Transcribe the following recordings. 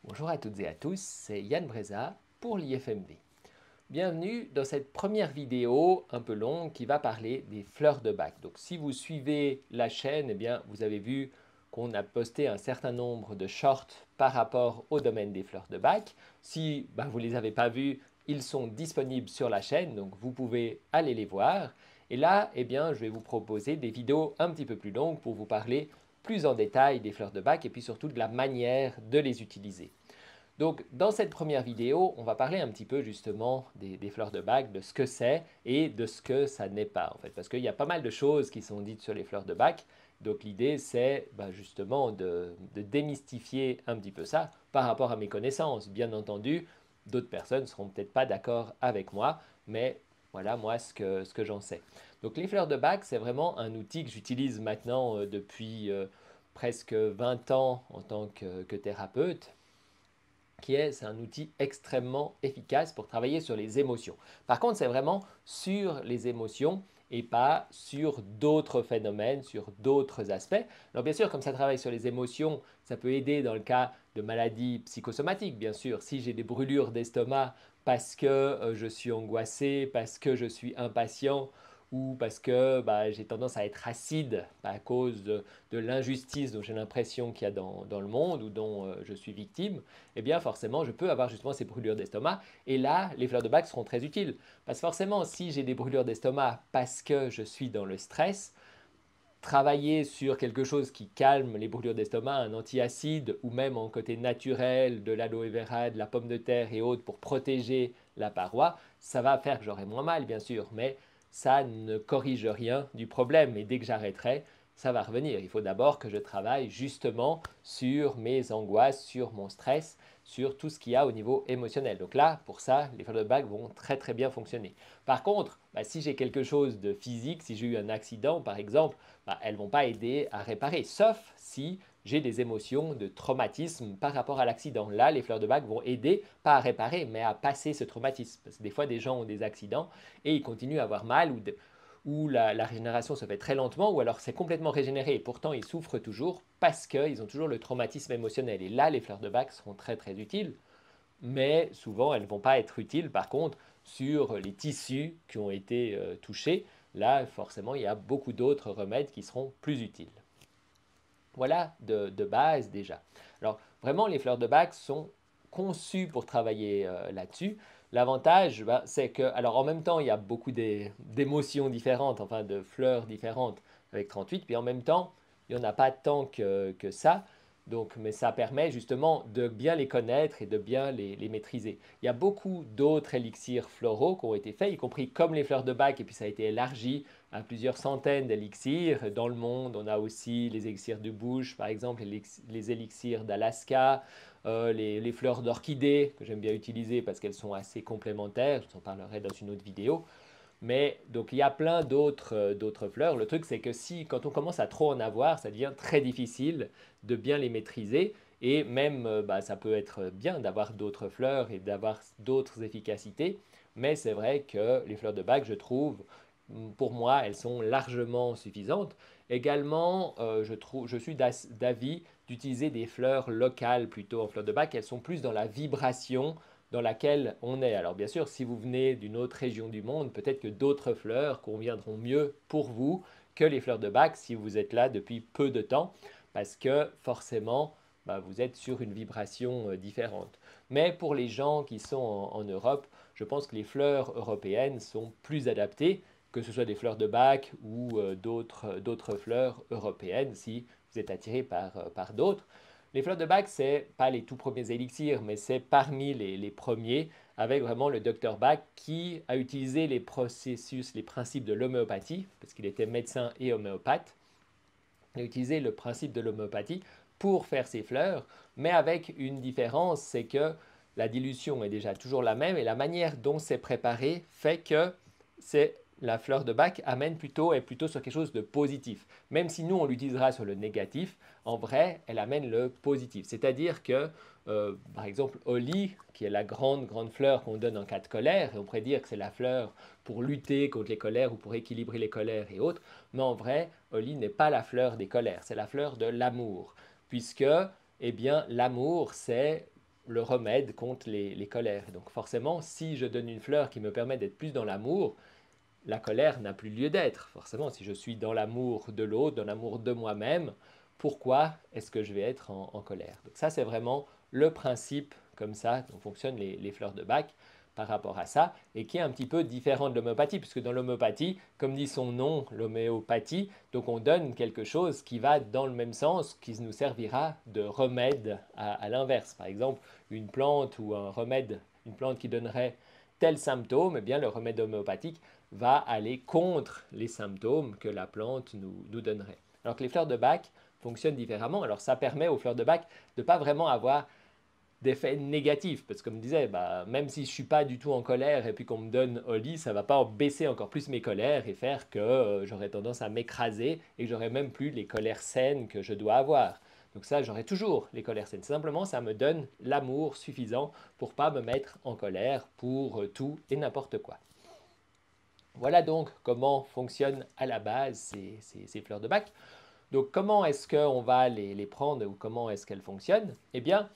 Bonjour à toutes et à tous, c'est Yann Breza pour l'IFMV. Bienvenue dans cette première vidéo un peu longue qui va parler des fleurs de bac. Donc si vous suivez la chaîne, eh bien, vous avez vu qu'on a posté un certain nombre de shorts par rapport au domaine des fleurs de bac. Si vous ne les avez pas vus, ils sont disponibles sur la chaîne, donc vous pouvez aller les voir. Et là, eh bien, je vais vous proposer des vidéos un petit peu plus longues pour vous parler plus en détail des fleurs de bac et puis surtout de la manière de les utiliser. Donc, dans cette première vidéo, on va parler un petit peu justement des fleurs de bac, de ce que c'est et de ce que ça n'est pas en fait. Parce qu'il y a pas mal de choses qui sont dites sur les fleurs de bac. Donc, l'idée, c'est justement de démystifier un petit peu ça par rapport à mes connaissances. Bien entendu, d'autres personnes ne seront peut-être pas d'accord avec moi, mais voilà moi ce que j'en sais. Donc, les fleurs de bac, c'est vraiment un outil que j'utilise maintenant depuis presque 20 ans en tant que thérapeute c'est un outil extrêmement efficace pour travailler sur les émotions. Par contre, c'est vraiment sur les émotions et pas sur d'autres phénomènes, sur d'autres aspects. Alors bien sûr, comme ça travaille sur les émotions, ça peut aider dans le cas de maladies psychosomatiques, bien sûr. Si j'ai des brûlures d'estomac parce que je suis angoissé, parce que je suis impatient, ou parce que j'ai tendance à être acide à cause de l'injustice dont j'ai l'impression qu'il y a dans le monde ou dont je suis victime, eh bien forcément je peux avoir justement ces brûlures d'estomac. Et là, les fleurs de bac seront très utiles. Parce que forcément, si j'ai des brûlures d'estomac parce que je suis dans le stress, travailler sur quelque chose qui calme les brûlures d'estomac, un antiacide ou même en côté naturel de l'aloe vera, de la pomme de terre et autres pour protéger la paroi, ça va faire que j'aurai moins mal bien sûr, mais ça ne corrige rien du problème et dès que j'arrêterai, ça va revenir. Il faut d'abord que je travaille justement sur mes angoisses, sur mon stress, sur tout ce qu'il y a au niveau émotionnel. Donc là, pour ça, les fleurs de bac vont très très bien fonctionner. Par contre, si j'ai quelque chose de physique, si j'ai eu un accident par exemple, elles ne vont pas aider à réparer, sauf si j'ai des émotions de traumatisme par rapport à l'accident. Là, les fleurs de bac vont aider, pas à réparer, mais à passer ce traumatisme. Parce que des fois, des gens ont des accidents et ils continuent à avoir mal ou la régénération se fait très lentement, ou alors c'est complètement régénéré et pourtant ils souffrent toujours parce qu'ils ont toujours le traumatisme émotionnel. Et là, les fleurs de bac seront très très utiles, mais souvent elles ne vont pas être utiles par contre sur les tissus qui ont été touchés. Là, forcément, il y a beaucoup d'autres remèdes qui seront plus utiles. Voilà de base déjà. Alors vraiment, les fleurs de bac sont conçues pour travailler là-dessus. L'avantage, c'est que, alors en même temps, il y a beaucoup d'émotions différentes, enfin de fleurs différentes avec 38, puis en même temps, il n'y en a pas tant que ça. Donc, mais ça permet justement de bien les connaître et de bien les maîtriser. Il y a beaucoup d'autres élixirs floraux qui ont été faits, y compris comme les fleurs de bac, et puis ça a été élargi à plusieurs centaines d'élixirs. Dans le monde, on a aussi les élixirs de Bush, par exemple, les élixirs d'Alaska, les fleurs d'orchidée, que j'aime bien utiliser parce qu'elles sont assez complémentaires, je vous en parlerai dans une autre vidéo. Mais donc il y a plein d'autres fleurs. Le truc c'est que si quand on commence à trop en avoir, ça devient très difficile de bien les maîtriser. Et même ça peut être bien d'avoir d'autres fleurs et d'avoir d'autres efficacités. Mais c'est vrai que les fleurs de bac, je trouve, pour moi, elles sont largement suffisantes. Également, je suis d'avis d'utiliser des fleurs locales plutôt en fleurs de bac. Elles sont plus dans la vibration dans laquelle on est. Alors bien sûr, si vous venez d'une autre région du monde, peut-être que d'autres fleurs conviendront mieux pour vous que les fleurs de bac si vous êtes là depuis peu de temps, parce que forcément, vous êtes sur une vibration différente. Mais pour les gens qui sont en Europe, je pense que les fleurs européennes sont plus adaptées, que ce soit des fleurs de bac ou d'autres fleurs européennes, si vous êtes attiré par d'autres. Les fleurs de bac, c'est pas les tout premiers élixirs, mais c'est parmi les premiers, avec vraiment le docteur Bach qui a utilisé les processus, les principes de l'homéopathie, parce qu'il était médecin et homéopathe. Il a utilisé le principe de l'homéopathie pour faire ses fleurs, mais avec une différence, c'est que la dilution est déjà toujours la même et la manière dont c'est préparé fait que c'est la fleur de bac est plutôt sur quelque chose de positif. Même si nous, on l'utilisera sur le négatif, en vrai, elle amène le positif. C'est-à-dire que, par exemple, Holly, qui est la grande fleur qu'on donne en cas de colère, et on pourrait dire que c'est la fleur pour lutter contre les colères ou pour équilibrer les colères et autres, mais en vrai, Holly n'est pas la fleur des colères, c'est la fleur de l'amour. Puisque, eh bien, l'amour, c'est le remède contre les colères. Donc forcément, si je donne une fleur qui me permet d'être plus dans l'amour, la colère n'a plus lieu d'être. Forcément, si je suis dans l'amour de l'autre, dans l'amour de moi-même, pourquoi est-ce que je vais être en colère? Donc ça, c'est vraiment le principe comme ça dont fonctionnent les fleurs de Bach par rapport à ça, et qui est un petit peu différent de l'homéopathie, puisque dans l'homéopathie, comme dit son nom, l'homéopathie, donc on donne quelque chose qui va dans le même sens, qui nous servira de remède à l'inverse. Par exemple, une plante ou un remède, une plante qui donnerait tel symptôme, eh bien le remède homéopathique va aller contre les symptômes que la plante nous donnerait. Alors que les fleurs de Bach fonctionnent différemment. Alors ça permet aux fleurs de Bach de ne pas vraiment avoir d'effets négatifs. Parce que comme je disais, même si je ne suis pas du tout en colère et puis qu'on me donne Oli, ça ne va pas baisser encore plus mes colères et faire que j'aurais tendance à m'écraser et que j'aurais même plus les colères saines que je dois avoir. Donc ça, j'aurai toujours les colères saines. Simplement, ça me donne l'amour suffisant pour ne pas me mettre en colère pour tout et n'importe quoi. Voilà donc comment fonctionnent à la base ces fleurs de Bach. Donc comment est-ce qu'on va les prendre ou comment est-ce qu'elles fonctionnent? Eh bien,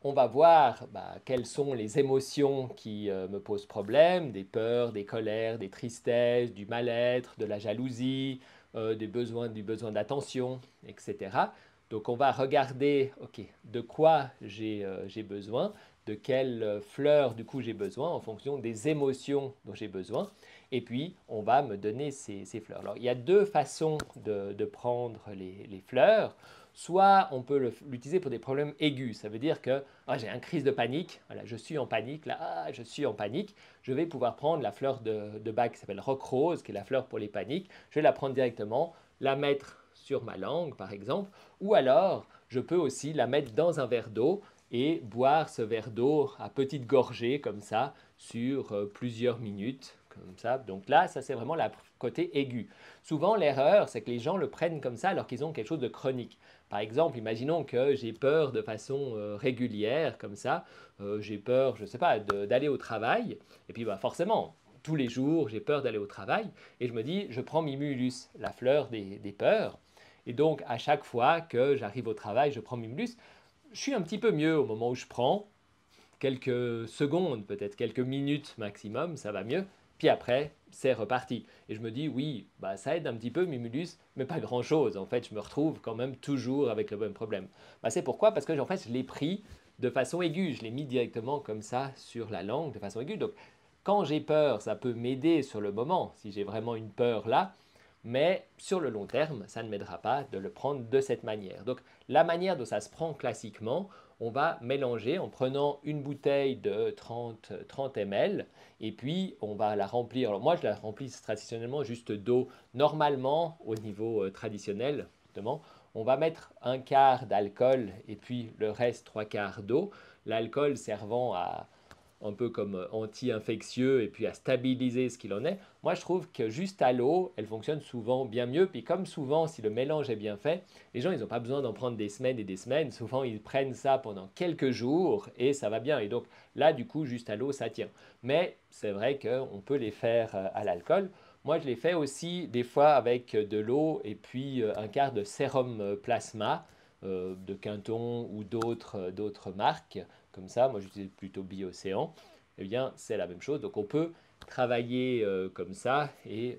on va voir quelles sont les émotions qui me posent problème, des peurs, des colères, des tristesses, du mal-être, de la jalousie, du besoin d'attention, etc. Donc on va regarder, ok, de quoi j'ai besoin, de quelles fleurs du coup j'ai besoin en fonction des émotions dont j'ai besoin. Et puis on va me donner ces fleurs. Alors il y a deux façons de prendre les fleurs. Soit on peut l'utiliser pour des problèmes aigus. Ça veut dire que j'ai une crise de panique, voilà, je suis en panique, là, je suis en panique. Je vais pouvoir prendre la fleur de Bach qui s'appelle Rock Rose, qui est la fleur pour les paniques. Je vais la prendre directement, la mettre sur ma langue, par exemple. Ou alors, je peux aussi la mettre dans un verre d'eau et boire ce verre d'eau à petite gorgée, comme ça, sur plusieurs minutes. Comme ça. Donc là, ça c'est vraiment le côté aigu. Souvent, l'erreur, c'est que les gens le prennent comme ça alors qu'ils ont quelque chose de chronique. Par exemple, imaginons que j'ai peur de façon régulière, comme ça. J'ai peur, je ne sais pas, d'aller au travail. Et puis forcément, tous les jours, j'ai peur d'aller au travail. Et je me dis, je prends Mimulus, la fleur des peurs. Et donc, à chaque fois que j'arrive au travail, je prends Mimulus. Je suis un petit peu mieux au moment où je prends. Quelques secondes, peut-être quelques minutes maximum, ça va mieux. Puis après, c'est reparti. Et je me dis, oui, ça aide un petit peu Mimulus, mais pas grand-chose. En fait, je me retrouve quand même toujours avec le même problème. C'est pourquoi? Parce que en fait, je l'ai pris de façon aiguë. Je l'ai mis directement comme ça sur la langue de façon aiguë. Donc, quand j'ai peur, ça peut m'aider sur le moment, si j'ai vraiment une peur là. Mais sur le long terme, ça ne m'aidera pas de le prendre de cette manière. Donc, la manière dont ça se prend classiquement, on va mélanger en prenant une bouteille de 30 ml et puis on va la remplir. Alors moi, je la remplis traditionnellement juste d'eau. Normalement, au niveau traditionnel, justement, on va mettre un quart d'alcool et puis le reste 3/4 d'eau. L'alcool servant à un peu comme anti-infectieux et puis à stabiliser ce qu'il en est. Moi, je trouve que juste à l'eau, elle fonctionne souvent bien mieux. Puis comme souvent, si le mélange est bien fait, les gens, ils n'ont pas besoin d'en prendre des semaines et des semaines. Souvent, ils prennent ça pendant quelques jours et ça va bien. Et donc là, du coup, juste à l'eau, ça tient. Mais c'est vrai qu'on peut les faire à l'alcool. Moi, je les fais aussi des fois avec de l'eau et puis un quart de sérum plasma de Quinton ou d'autres marques. Comme ça, moi j'utilise plutôt Biocéan. Eh bien, c'est la même chose. Donc on peut travailler comme ça et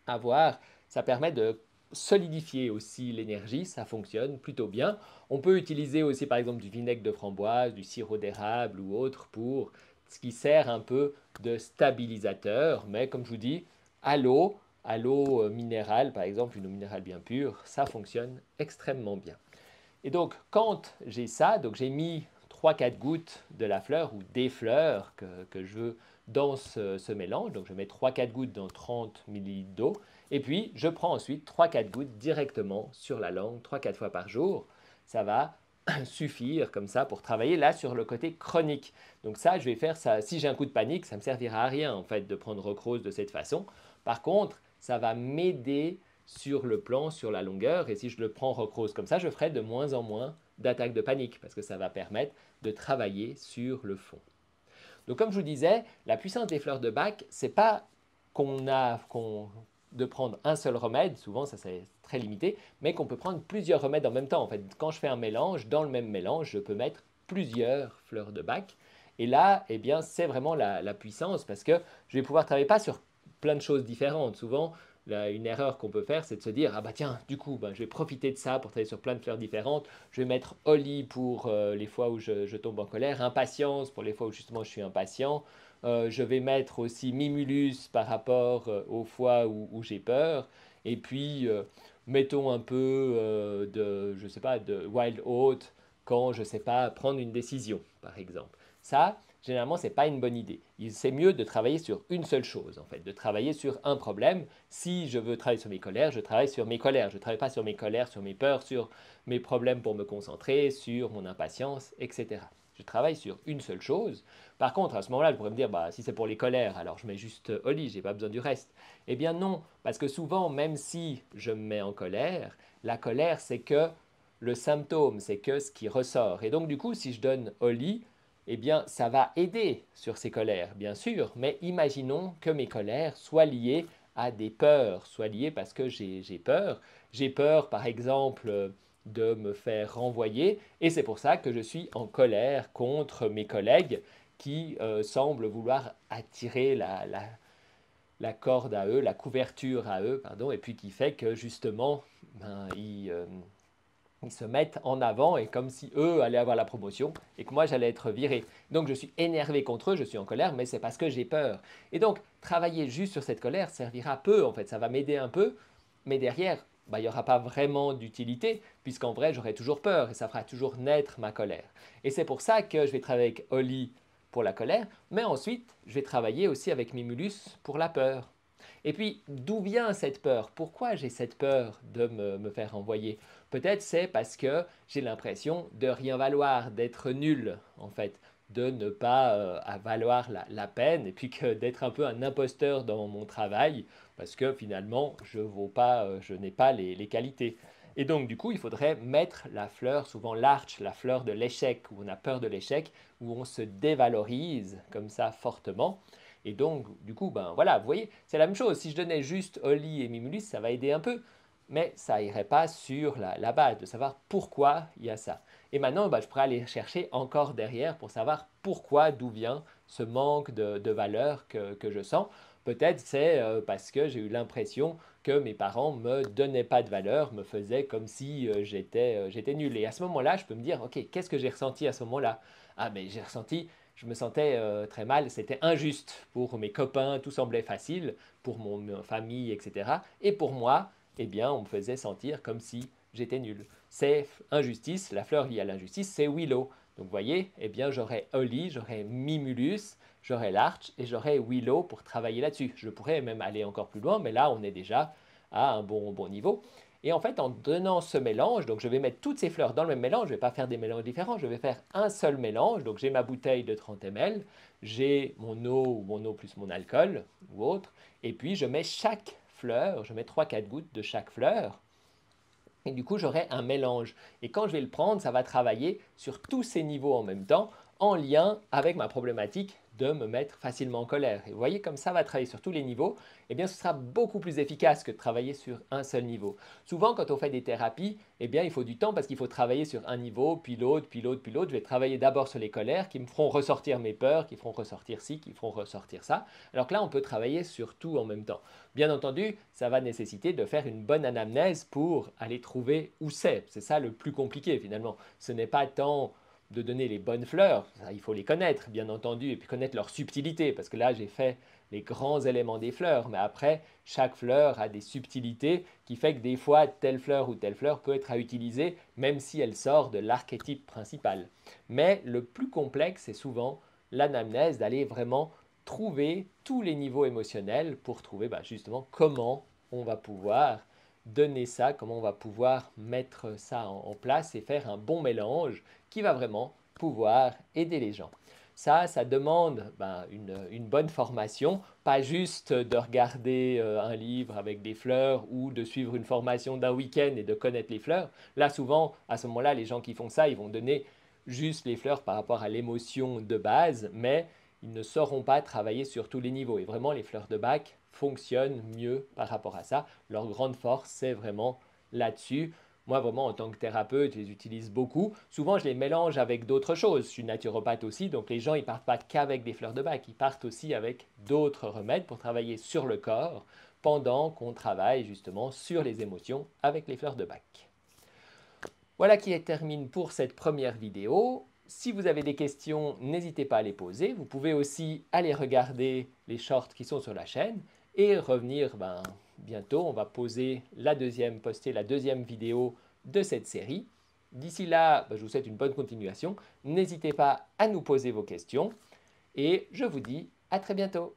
avoir, ça permet de solidifier aussi l'énergie, ça fonctionne plutôt bien. On peut utiliser aussi par exemple du vinaigre de framboise, du sirop d'érable ou autre pour ce qui sert un peu de stabilisateur, mais comme je vous dis, à l'eau minérale par exemple, une eau minérale bien pure, ça fonctionne extrêmement bien. Et donc quand j'ai ça, donc j'ai mis 3-4 gouttes de la fleur ou des fleurs que je veux dans ce mélange. Donc je mets 3-4 gouttes dans 30 ml d'eau. Et puis je prends ensuite 3-4 gouttes directement sur la langue 3-4 fois par jour. Ça va suffire comme ça pour travailler là sur le côté chronique. Donc ça, je vais faire ça. Si j'ai un coup de panique, ça ne me servira à rien en fait de prendre Rock Rose de cette façon. Par contre, ça va m'aider sur le plan, sur la longueur. Et si je le prends Rock Rose comme ça, je ferai de moins en moins d'attaques de panique parce que ça va permettre de travailler sur le fond. Donc comme je vous disais, la puissance des fleurs de Bach, c'est pas de prendre un seul remède, souvent ça c'est très limité, mais qu'on peut prendre plusieurs remèdes en même temps. En fait, quand je fais un mélange, dans le même mélange, je peux mettre plusieurs fleurs de bac. Et là, eh bien, c'est vraiment la puissance parce que je vais pouvoir travailler pas sur plein de choses différentes. Souvent, une erreur qu'on peut faire, c'est de se dire, ah bah tiens, du coup, je vais profiter de ça pour travailler sur plein de fleurs différentes. Je vais mettre Oli pour les fois où je tombe en colère, impatience pour les fois où justement je suis impatient. Je vais mettre aussi Mimulus par rapport aux fois où j'ai peur. Et puis, mettons un peu je sais pas, de Wild Oat quand je ne sais pas prendre une décision, par exemple. Ça, généralement, ce n'est pas une bonne idée. C'est mieux de travailler sur une seule chose, en fait, de travailler sur un problème. Si je veux travailler sur mes colères, je travaille sur mes colères. Je ne travaille pas sur mes colères, sur mes peurs, sur mes problèmes pour me concentrer, sur mon impatience, etc. Je travaille sur une seule chose. Par contre, à ce moment-là, je pourrais me dire, bah, si c'est pour les colères, alors je mets juste Oli, je n'ai pas besoin du reste. Eh bien non, parce que souvent, même si je me mets en colère, la colère, c'est que le symptôme, c'est que ce qui ressort. Et donc, du coup, si je donne Oli, eh bien, ça va aider sur ces colères, bien sûr, mais imaginons que mes colères soient liées à des peurs, soient liées parce que j'ai peur. J'ai peur, par exemple, de me faire renvoyer, et c'est pour ça que je suis en colère contre mes collègues qui semblent vouloir attirer la corde à eux, la couverture à eux, pardon, et puis qui fait que justement, ils se mettent en avant et comme si eux allaient avoir la promotion et que moi j'allais être viré. Donc je suis énervé contre eux, je suis en colère, mais c'est parce que j'ai peur. Et donc travailler juste sur cette colère servira peu en fait, ça va m'aider un peu, mais derrière, il n'y aura pas vraiment d'utilité puisqu'en vrai j'aurai toujours peur et ça fera toujours naître ma colère. Et c'est pour ça que je vais travailler avec Oli pour la colère, mais ensuite je vais travailler aussi avec Mimulus pour la peur. Et puis, d'où vient cette peur? Pourquoi j'ai cette peur de me faire renvoyer? Peut-être c'est parce que j'ai l'impression de rien valoir, d'être nul, en fait, de ne pas valoir la peine, et puis que d'être un peu un imposteur dans mon travail, parce que finalement, je vaux pas, je n'ai pas les qualités. Et donc, du coup, il faudrait mettre la fleur, souvent l'arche, la fleur de l'échec, où on a peur de l'échec, où on se dévalorise comme ça fortement. Et donc, du coup, ben voilà, vous voyez, c'est la même chose. Si je donnais juste Oli et Mimulus, ça va aider un peu, mais ça n'irait pas sur la base de savoir pourquoi il y a ça. Et maintenant, ben, je pourrais aller chercher encore derrière pour savoir pourquoi, d'où vient ce manque de valeur que je sens. Peut-être c'est parce que j'ai eu l'impression que mes parents ne me donnaient pas de valeur, me faisaient comme si j'étais nul. Et à ce moment-là, je peux me dire, ok, qu'est-ce que j'ai ressenti à ce moment-là? Ah, mais j'ai ressenti je me sentais très mal, c'était injuste pour mes copains, tout semblait facile, pour ma famille, etc. Et pour moi, eh bien, on me faisait sentir comme si j'étais nul. C'est injustice, la fleur liée à l'injustice, c'est Willow. Donc vous voyez, eh bien, j'aurais Oli, j'aurais Mimulus, j'aurais Larch et j'aurais Willow pour travailler là-dessus. Je pourrais même aller encore plus loin, mais là, on est déjà à un bon niveau. Et en fait, en donnant ce mélange, donc je vais mettre toutes ces fleurs dans le même mélange, je ne vais pas faire des mélanges différents, je vais faire un seul mélange. Donc j'ai ma bouteille de 30 ml, j'ai mon eau ou mon eau plus mon alcool ou autre, et puis je mets chaque fleur, je mets 3-4 gouttes de chaque fleur, et du coup j'aurai un mélange. Et quand je vais le prendre, ça va travailler sur tous ces niveaux en même temps, en lien avec ma problématique de me mettre facilement en colère. Et vous voyez, comme ça va travailler sur tous les niveaux, eh bien ce sera beaucoup plus efficace que de travailler sur un seul niveau. Souvent, quand on fait des thérapies, eh bien il faut du temps parce qu'il faut travailler sur un niveau, puis l'autre, puis l'autre, puis l'autre. Je vais travailler d'abord sur les colères qui me feront ressortir mes peurs, qui feront ressortir ci, qui feront ressortir ça. Alors que là, on peut travailler sur tout en même temps. Bien entendu, ça va nécessiter de faire une bonne anamnèse pour aller trouver où c'est. C'est ça le plus compliqué finalement. Ce n'est pas tant de donner les bonnes fleurs, ça, il faut les connaître bien entendu, et puis connaître leur subtilité, parce que là j'ai fait les grands éléments des fleurs, mais après chaque fleur a des subtilités qui fait que des fois telle fleur ou telle fleur peut être à utiliser même si elle sort de l'archétype principal. Mais le plus complexe c'est souvent l'anamnèse, d'aller vraiment trouver tous les niveaux émotionnels pour trouver justement comment on va pouvoir donner ça, comment on va pouvoir mettre ça en place et faire un bon mélange qui va vraiment pouvoir aider les gens. Ça demande une bonne formation, pas juste de regarder un livre avec des fleurs ou de suivre une formation d'un week-end et de connaître les fleurs. Là, souvent, à ce moment-là, les gens qui font ça, ils vont donner juste les fleurs par rapport à l'émotion de base, mais ils ne sauront pas travailler sur tous les niveaux. Et vraiment, les fleurs de bac fonctionnent mieux par rapport à ça. Leur grande force, c'est vraiment là-dessus. Moi, vraiment, en tant que thérapeute, je les utilise beaucoup. Souvent, je les mélange avec d'autres choses. Je suis naturopathe aussi, donc les gens, ils partent pas qu'avec des fleurs de bac. Ils partent aussi avec d'autres remèdes pour travailler sur le corps pendant qu'on travaille justement sur les émotions avec les fleurs de bac. Voilà qui termine pour cette première vidéo. Si vous avez des questions, n'hésitez pas à les poser. Vous pouvez aussi aller regarder les shorts qui sont sur la chaîne et revenir bientôt. On va poster la deuxième vidéo de cette série. D'ici là, je vous souhaite une bonne continuation. N'hésitez pas à nous poser vos questions et je vous dis à très bientôt.